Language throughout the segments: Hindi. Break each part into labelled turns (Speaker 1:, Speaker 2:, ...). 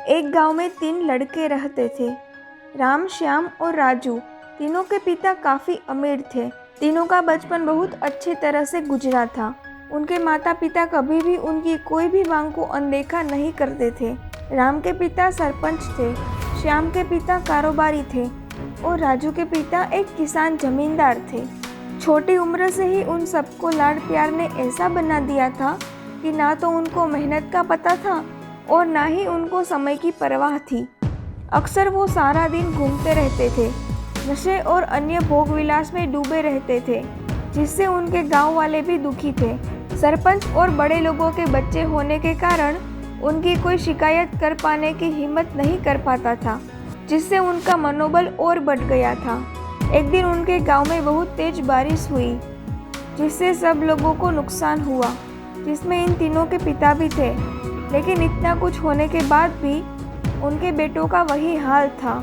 Speaker 1: एक गांव में 3 लड़के रहते थे। राम, श्याम और राजू। तीनों के पिता काफ़ी अमीर थे। तीनों का बचपन बहुत अच्छी तरह से गुजरा था। उनके माता पिता कभी भी उनकी कोई भी मांग को अनदेखा नहीं करते थे। राम के पिता सरपंच थे, श्याम के पिता कारोबारी थे और राजू के पिता एक किसान जमींदार थे। छोटी उम्र से ही उन सबको लाड प्यार ने ऐसा बना दिया था कि ना तो उनको मेहनत का पता था और ना ही उनको समय की परवाह थी। अक्सर वो सारा दिन घूमते रहते थे, नशे और अन्य भोग विलास में डूबे रहते थे, जिससे उनके गांव वाले भी दुखी थे। सरपंच और बड़े लोगों के बच्चे होने के कारण उनकी कोई शिकायत कर पाने की हिम्मत नहीं कर पाता था, जिससे उनका मनोबल और बढ़ गया था। एक दिन उनके गांव में बहुत तेज बारिश हुई, जिससे सब लोगों को नुकसान हुआ, जिसमें इन तीनों के पिता भी थे। लेकिन इतना कुछ होने के बाद भी उनके बेटों का वही हाल था।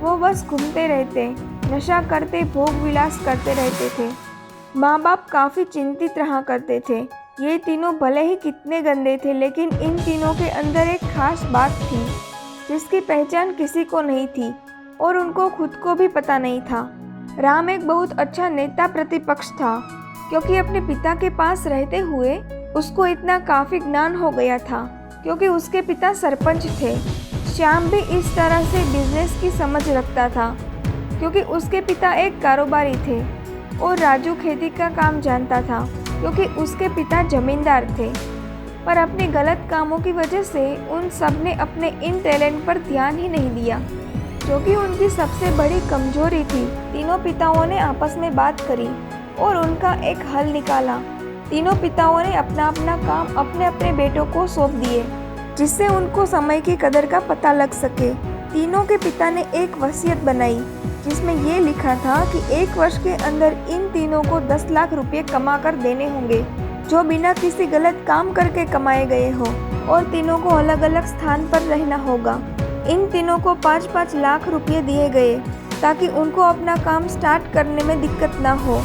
Speaker 1: वो बस घूमते रहते, नशा करते, भोग विलास करते रहते थे। माँ बाप काफ़ी चिंतित रहा करते थे। ये तीनों भले ही कितने गंदे थे, लेकिन इन तीनों के अंदर एक खास बात थी जिसकी पहचान किसी को नहीं थी और उनको खुद को भी पता नहीं था। राम एक बहुत अच्छा नेता प्रतिपक्ष था, क्योंकि अपने पिता के पास रहते हुए उसको इतना काफ़ी ज्ञान हो गया था, क्योंकि उसके पिता सरपंच थे। श्याम भी इस तरह से बिजनेस की समझ रखता था, क्योंकि उसके पिता एक कारोबारी थे। और राजू खेती का काम जानता था, क्योंकि उसके पिता जमींदार थे। पर अपने गलत कामों की वजह से उन सब ने अपने इन टैलेंट पर ध्यान ही नहीं दिया, जो कि उनकी सबसे बड़ी कमजोरी थी। तीनों पिताओं ने आपस में बात करी और उनका एक हल निकाला। तीनों पिताओं ने अपना अपना काम अपने अपने बेटों को सौंप दिए, जिससे उनको समय की कदर का पता लग सके। तीनों के पिता ने एक वसीयत बनाई, जिसमें ये लिखा था कि 1 वर्ष के अंदर इन तीनों को 10 लाख रुपए कमा कर देने होंगे, जो बिना किसी गलत काम करके कमाए गए हो, और तीनों को अलग अलग स्थान पर रहना होगा। इन तीनों को 5-5 लाख रुपए दिए गए, ताकि उनको अपना काम स्टार्ट करने में दिक्कत ना हो।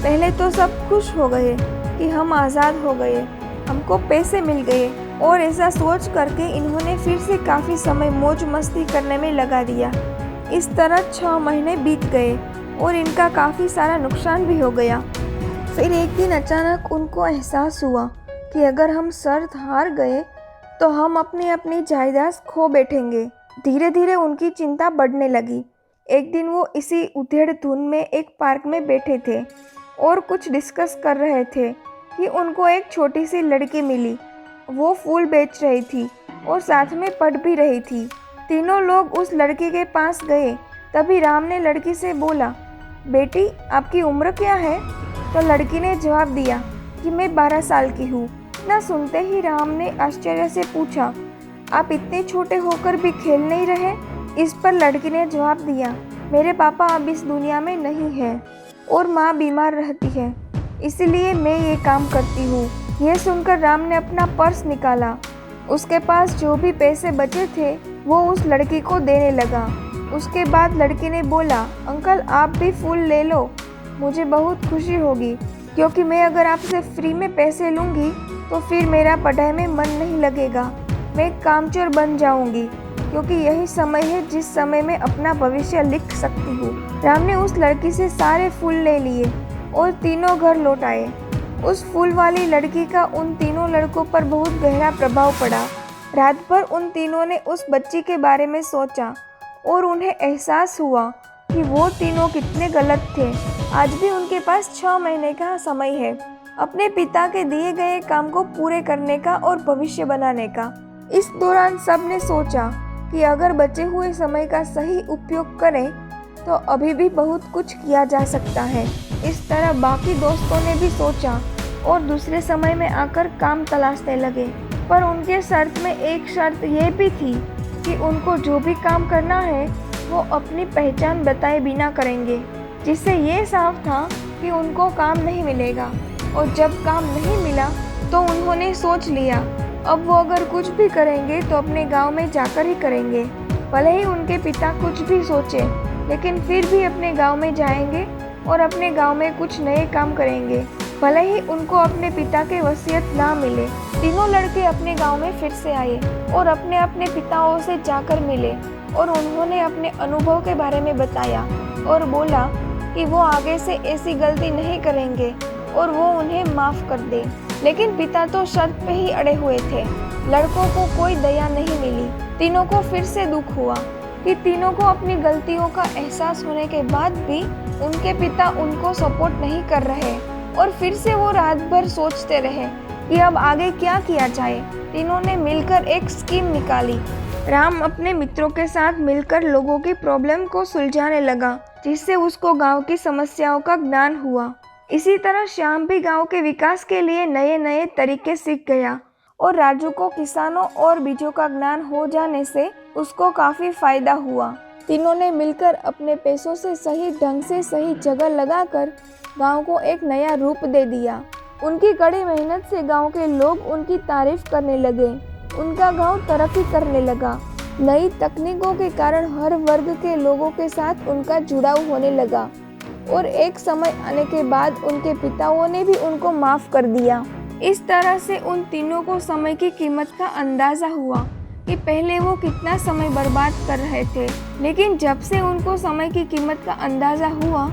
Speaker 1: पहले तो सब खुश हो गए कि हम आज़ाद हो गए, हमको पैसे मिल गए, और ऐसा सोच करके इन्होंने फिर से काफ़ी समय मौज मस्ती करने में लगा दिया। इस तरह 6 महीने बीत गए और इनका काफ़ी सारा नुकसान भी हो गया। फिर एक दिन अचानक उनको एहसास हुआ कि अगर हम शर्त हार गए तो हम अपनी अपनी जायदाद खो बैठेंगे। धीरे धीरे उनकी चिंता बढ़ने लगी। एक दिन वो इसी उधेड़ धुन में एक पार्क में बैठे थे और कुछ डिस्कस कर रहे थे कि उनको एक छोटी सी लड़की मिली। वो फूल बेच रही थी और साथ में पढ़ भी रही थी। तीनों लोग उस लड़की के पास गए। तभी राम ने लड़की से बोला, बेटी आपकी उम्र क्या है? तो लड़की ने जवाब दिया कि मैं 12 साल की हूँ। इतना सुनते ही राम ने आश्चर्य से पूछा, आप इतने छोटे होकर भी खेल नहीं रहे? इस पर लड़की ने जवाब दिया, मेरे पापा अब इस दुनिया में नहीं हैं और माँ बीमार रहती है, इसीलिए मैं ये काम करती हूँ। यह सुनकर राम ने अपना पर्स निकाला। उसके पास जो भी पैसे बचे थे वो उस लड़की को देने लगा। उसके बाद लड़की ने बोला, अंकल आप भी फूल ले लो, मुझे बहुत खुशी होगी, क्योंकि मैं अगर आपसे फ्री में पैसे लूँगी तो फिर मेरा पढ़ाई में मन नहीं लगेगा, मैं कामचोर बन जाऊँगी, क्योंकि यही समय है जिस समय मैं अपना भविष्य लिख सकती हूँ। राम ने उस लड़की से सारे फूल ले लिए और तीनों घर लौट आए। उस फूल वाली लड़की का उन तीनों लड़कों पर बहुत गहरा प्रभाव पड़ा। रात भर उन तीनों ने उस बच्ची के बारे में सोचा और उन्हें एहसास हुआ कि वो तीनों कितने गलत थे। आज भी उनके पास 6 महीने का समय है अपने पिता के दिए गए काम को पूरे करने का और भविष्य बनाने का। इस दौरान सब ने सोचा कि अगर बचे हुए समय का सही उपयोग करें तो अभी भी बहुत कुछ किया जा सकता है। इस तरह बाकी दोस्तों ने भी सोचा और दूसरे समय में आकर काम तलाशने लगे। पर उनके शर्त में एक शर्त यह भी थी कि उनको जो भी काम करना है वो अपनी पहचान बताए बिना करेंगे, जिससे ये साफ था कि उनको काम नहीं मिलेगा। और जब काम नहीं मिला तो उन्होंने सोच लिया अब वो अगर कुछ भी करेंगे तो अपने गांव में जाकर ही करेंगे। भले ही उनके पिता कुछ भी सोचे, लेकिन फिर भी अपने गांव में जाएंगे और अपने गांव में कुछ नए काम करेंगे, भले ही उनको अपने पिता के वसीयत ना मिले। तीनों लड़के अपने गांव में फिर से आए और अपने अपने पिताओं से जाकर मिले और उन्होंने अपने अनुभव के बारे में बताया और बोला कि वो आगे से ऐसी गलती नहीं करेंगे और वो उन्हें माफ कर दे। लेकिन पिता तो शर्त पे ही अड़े हुए थे। लड़कों को कोई दया नहीं मिली। तीनों को फिर से दुख हुआ कि तीनों को अपनी गलतियों का एहसास होने के बाद भी उनके पिता उनको सपोर्ट नहीं कर रहे और फिर से वो रात भर सोचते रहे कि अब आगे क्या किया जाए। तीनों ने मिलकर एक स्कीम निकाली। राम अपने मित्रों के साथ मिलकर लोगों की प्रॉब्लम को सुलझाने लगा, जिससे उसको गांव की समस्याओं का ज्ञान हुआ। इसी तरह श्याम भी गांव के विकास के लिए नए नए तरीके सीख गया और राजू को किसानों और बीजों का ज्ञान हो जाने से उसको काफी फायदा हुआ। तीनों ने मिलकर अपने पैसों से सही ढंग से सही जगह लगाकर गांव को एक नया रूप दे दिया। उनकी कड़ी मेहनत से गांव के लोग उनकी तारीफ करने लगे। उनका गांव तरक्की करने लगा। नई तकनीकों के कारण हर वर्ग के लोगों के साथ उनका जुड़ाव होने लगा और एक समय आने के बाद उनके पिताओं ने भी उनको माफ कर दिया। इस तरह से उन तीनों को समय की कीमत का अंदाजा हुआ कि पहले वो कितना समय बर्बाद कर रहे थे, लेकिन जब से उनको समय की कीमत का अंदाजा हुआ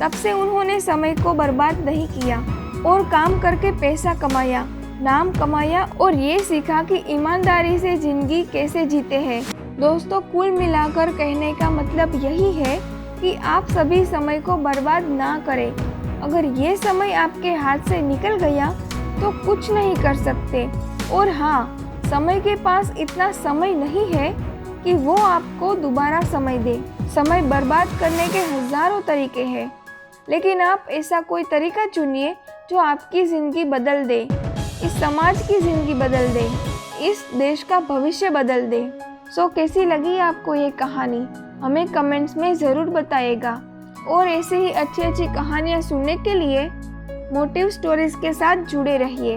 Speaker 1: तब से उन्होंने समय को बर्बाद नहीं किया और काम करके पैसा कमाया, नाम कमाया और ये सीखा कि ईमानदारी से जिंदगी कैसे जीते हैं। दोस्तों, कुल मिलाकर कहने का मतलब यही है कि आप सभी समय को बर्बाद ना करें। अगर ये समय आपके हाथ से निकल गया तो कुछ नहीं कर सकते। और हाँ, समय के पास इतना समय नहीं है कि वो आपको दोबारा समय दे। समय बर्बाद करने के हजारों तरीके हैं, लेकिन आप ऐसा कोई तरीका चुनिए जो आपकी ज़िंदगी बदल दे, इस समाज की ज़िंदगी बदल दे, इस देश का भविष्य बदल दे। सो कैसी लगी आपको ये कहानी? हमें कमेंट्स में ज़रूर बताइएगा और ऐसे ही अच्छी अच्छी कहानियाँ सुनने के लिए मोटिव स्टोरीज के साथ जुड़े रहिए।